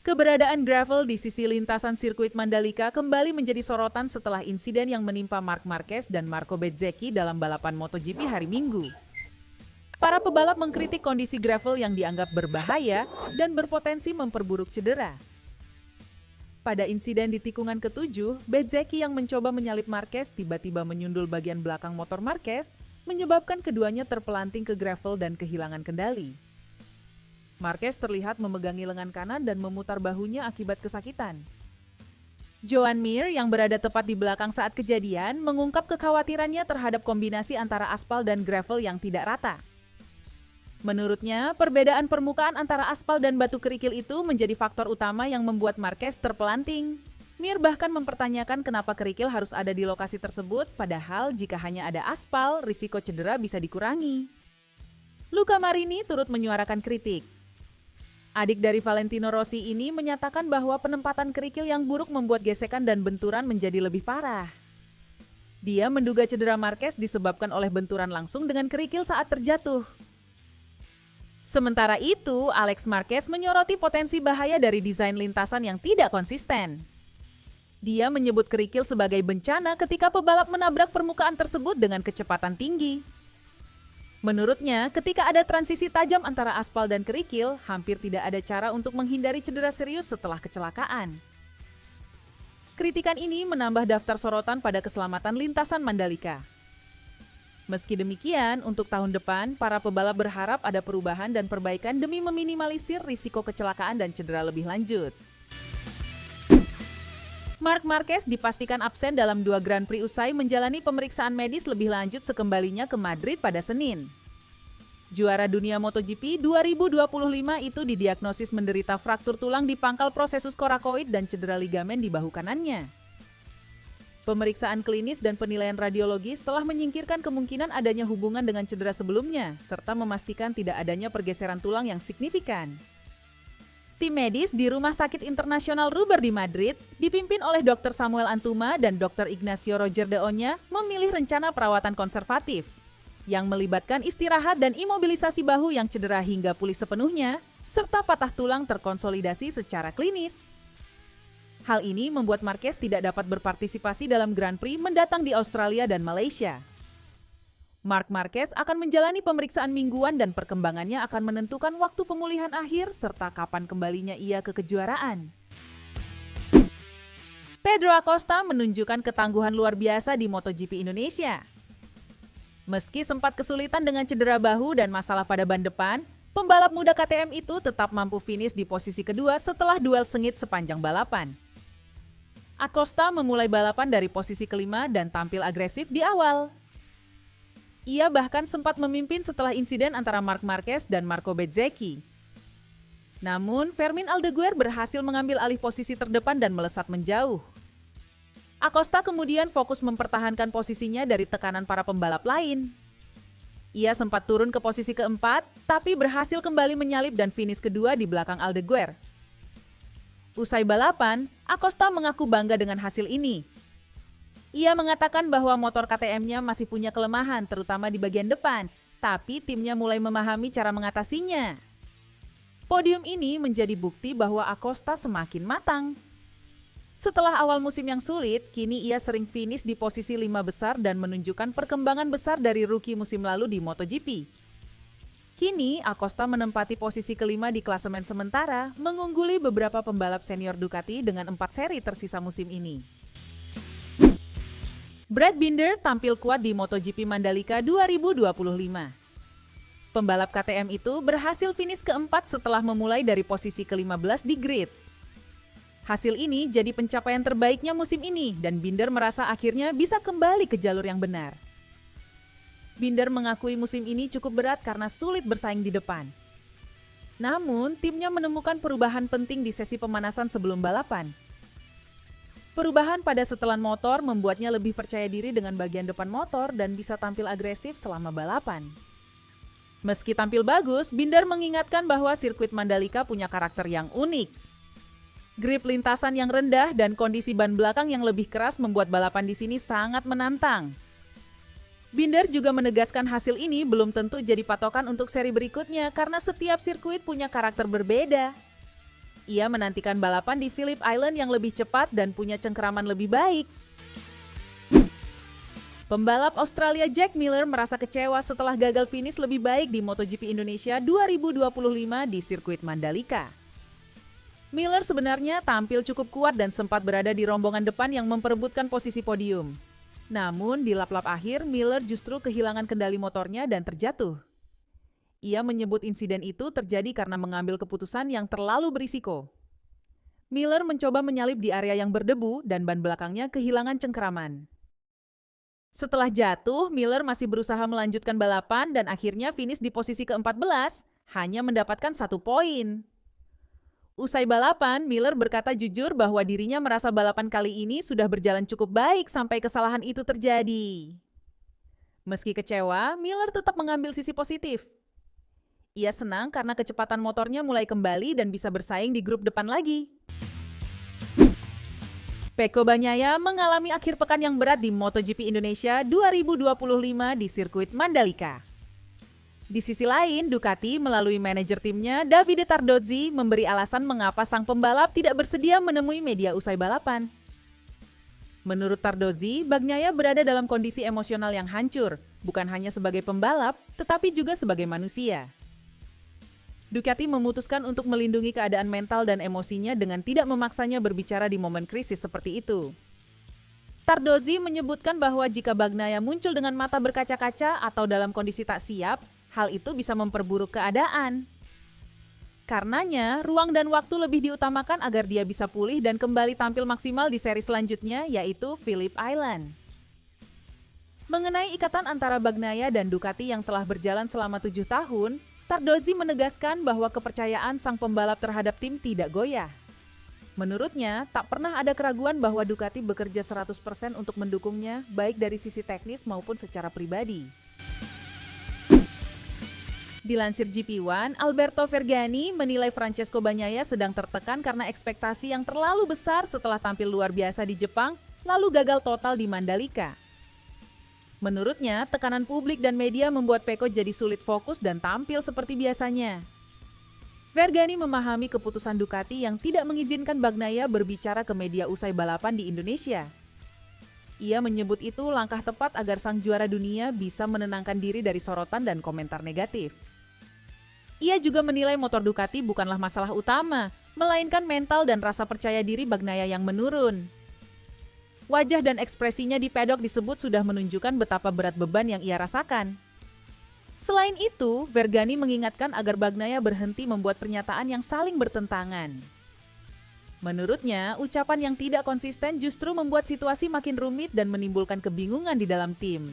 Keberadaan gravel di sisi lintasan sirkuit Mandalika kembali menjadi sorotan setelah insiden yang menimpa Marc Marquez dan Marco Bezzecchi dalam balapan MotoGP hari Minggu. Para pebalap mengkritik kondisi gravel yang dianggap berbahaya dan berpotensi memperburuk cedera. Pada insiden di tikungan ke-7, Bezzecchi yang mencoba menyalip Marquez tiba-tiba menyundul bagian belakang motor Marquez, menyebabkan keduanya terpelanting ke gravel dan kehilangan kendali. Marquez terlihat memegangi lengan kanan dan memutar bahunya akibat kesakitan. Joan Mir yang berada tepat di belakang saat kejadian mengungkap kekhawatirannya terhadap kombinasi antara aspal dan gravel yang tidak rata. Menurutnya, perbedaan permukaan antara aspal dan batu kerikil itu menjadi faktor utama yang membuat Marquez terpelanting. Mir bahkan mempertanyakan kenapa kerikil harus ada di lokasi tersebut, padahal jika hanya ada aspal, risiko cedera bisa dikurangi. Luca Marini turut menyuarakan kritik. Adik dari Valentino Rossi ini menyatakan bahwa penempatan kerikil yang buruk membuat gesekan dan benturan menjadi lebih parah. Dia menduga cedera Marquez disebabkan oleh benturan langsung dengan kerikil saat terjatuh. Sementara itu, Alex Marquez menyoroti potensi bahaya dari desain lintasan yang tidak konsisten. Dia menyebut kerikil sebagai bencana ketika pebalap menabrak permukaan tersebut dengan kecepatan tinggi. Menurutnya, ketika ada transisi tajam antara aspal dan kerikil, hampir tidak ada cara untuk menghindari cedera serius setelah kecelakaan. Kritikan ini menambah daftar sorotan pada keselamatan lintasan Mandalika. Meski demikian, untuk tahun depan, para pebalap berharap ada perubahan dan perbaikan demi meminimalisir risiko kecelakaan dan cedera lebih lanjut. Marc Marquez dipastikan absen dalam 2 Grand Prix usai menjalani pemeriksaan medis lebih lanjut sekembalinya ke Madrid pada Senin. Juara dunia MotoGP 2025 itu didiagnosis menderita fraktur tulang di pangkal prosesus korakoid dan cedera ligamen di bahu kanannya. Pemeriksaan klinis dan penilaian radiologis telah menyingkirkan kemungkinan adanya hubungan dengan cedera sebelumnya, serta memastikan tidak adanya pergeseran tulang yang signifikan. Tim medis di Rumah Sakit Internasional Ruber di Madrid, dipimpin oleh Dr. Samuel Antuma dan Dr. Ignacio Roger de Oña, memilih rencana perawatan konservatif, yang melibatkan istirahat dan imobilisasi bahu yang cedera hingga pulih sepenuhnya, serta patah tulang terkonsolidasi secara klinis. Hal ini membuat Marquez tidak dapat berpartisipasi dalam Grand Prix mendatang di Australia dan Malaysia. Marc Marquez akan menjalani pemeriksaan mingguan dan perkembangannya akan menentukan waktu pemulihan akhir serta kapan kembalinya ia ke kejuaraan. Pedro Acosta menunjukkan ketangguhan luar biasa di MotoGP Indonesia. Meski sempat kesulitan dengan cedera bahu dan masalah pada ban depan, pembalap muda KTM itu tetap mampu finish di posisi kedua setelah duel sengit sepanjang balapan. Acosta memulai balapan dari posisi kelima dan tampil agresif di awal. Ia bahkan sempat memimpin setelah insiden antara Marc Marquez dan Marco Bezzecchi. Namun, Fermin Aldeguer berhasil mengambil alih posisi terdepan dan melesat menjauh. Acosta kemudian fokus mempertahankan posisinya dari tekanan para pembalap lain. Ia sempat turun ke posisi keempat, tapi berhasil kembali menyalip dan finish kedua di belakang Aldeguer. Usai balapan, Acosta mengaku bangga dengan hasil ini. Ia mengatakan bahwa motor KTM-nya masih punya kelemahan, terutama di bagian depan, tapi timnya mulai memahami cara mengatasinya. Podium ini menjadi bukti bahwa Acosta semakin matang. Setelah awal musim yang sulit, kini ia sering finish di posisi 5 besar dan menunjukkan perkembangan besar dari rookie musim lalu di MotoGP. Kini, Acosta menempati posisi kelima di klasemen sementara, mengungguli beberapa pembalap senior Ducati dengan 4 seri tersisa musim ini. Brad Binder tampil kuat di MotoGP Mandalika 2025. Pembalap KTM itu berhasil finish keempat setelah memulai dari posisi ke-15 di grid. Hasil ini jadi pencapaian terbaiknya musim ini dan Binder merasa akhirnya bisa kembali ke jalur yang benar. Binder mengakui musim ini cukup berat karena sulit bersaing di depan. Namun, timnya menemukan perubahan penting di sesi pemanasan sebelum balapan. Perubahan pada setelan motor membuatnya lebih percaya diri dengan bagian depan motor dan bisa tampil agresif selama balapan. Meski tampil bagus, Binder mengingatkan bahwa sirkuit Mandalika punya karakter yang unik. Grip lintasan yang rendah dan kondisi ban belakang yang lebih keras membuat balapan di sini sangat menantang. Binder juga menegaskan hasil ini belum tentu jadi patokan untuk seri berikutnya karena setiap sirkuit punya karakter berbeda. Ia menantikan balapan di Phillip Island yang lebih cepat dan punya cengkeraman lebih baik. Pembalap Australia Jack Miller merasa kecewa setelah gagal finish lebih baik di MotoGP Indonesia 2025 di sirkuit Mandalika. Miller sebenarnya tampil cukup kuat dan sempat berada di rombongan depan yang memperebutkan posisi podium. Namun di lap-lap akhir, Miller justru kehilangan kendali motornya dan terjatuh. Ia menyebut insiden itu terjadi karena mengambil keputusan yang terlalu berisiko. Miller mencoba menyalip di area yang berdebu dan ban belakangnya kehilangan cengkeraman. Setelah jatuh, Miller masih berusaha melanjutkan balapan dan akhirnya finish di posisi ke-14, hanya mendapatkan 1 poin. Usai balapan, Miller berkata jujur bahwa dirinya merasa balapan kali ini sudah berjalan cukup baik sampai kesalahan itu terjadi. Meski kecewa, Miller tetap mengambil sisi positif. Ia senang karena kecepatan motornya mulai kembali dan bisa bersaing di grup depan lagi. Pecco Bagnaia mengalami akhir pekan yang berat di MotoGP Indonesia 2025 di sirkuit Mandalika. Di sisi lain, Ducati melalui manajer timnya Davide Tardozzi memberi alasan mengapa sang pembalap tidak bersedia menemui media usai balapan. Menurut Tardozzi, Bagnaia berada dalam kondisi emosional yang hancur, bukan hanya sebagai pembalap, tetapi juga sebagai manusia. Ducati memutuskan untuk melindungi keadaan mental dan emosinya dengan tidak memaksanya berbicara di momen krisis seperti itu. Tardozzi menyebutkan bahwa jika Bagnaia muncul dengan mata berkaca-kaca atau dalam kondisi tak siap, hal itu bisa memperburuk keadaan. Karenanya, ruang dan waktu lebih diutamakan agar dia bisa pulih dan kembali tampil maksimal di seri selanjutnya, yaitu Phillip Island. Mengenai ikatan antara Bagnaia dan Ducati yang telah berjalan selama 7 tahun, Tardozzi menegaskan bahwa kepercayaan sang pembalap terhadap tim tidak goyah. Menurutnya, tak pernah ada keraguan bahwa Ducati bekerja 100% untuk mendukungnya, baik dari sisi teknis maupun secara pribadi. Dilansir GP1, Alberto Vergani menilai Francesco Bagnaia sedang tertekan karena ekspektasi yang terlalu besar setelah tampil luar biasa di Jepang, lalu gagal total di Mandalika. Menurutnya, tekanan publik dan media membuat Pecco jadi sulit fokus dan tampil seperti biasanya. Vergani memahami keputusan Ducati yang tidak mengizinkan Bagnaia berbicara ke media usai balapan di Indonesia. Ia menyebut itu langkah tepat agar sang juara dunia bisa menenangkan diri dari sorotan dan komentar negatif. Ia juga menilai motor Ducati bukanlah masalah utama, melainkan mental dan rasa percaya diri Bagnaia yang menurun. Wajah dan ekspresinya di pedok disebut sudah menunjukkan betapa berat beban yang ia rasakan. Selain itu, Vergani mengingatkan agar Bagnaia berhenti membuat pernyataan yang saling bertentangan. Menurutnya, ucapan yang tidak konsisten justru membuat situasi makin rumit dan menimbulkan kebingungan di dalam tim.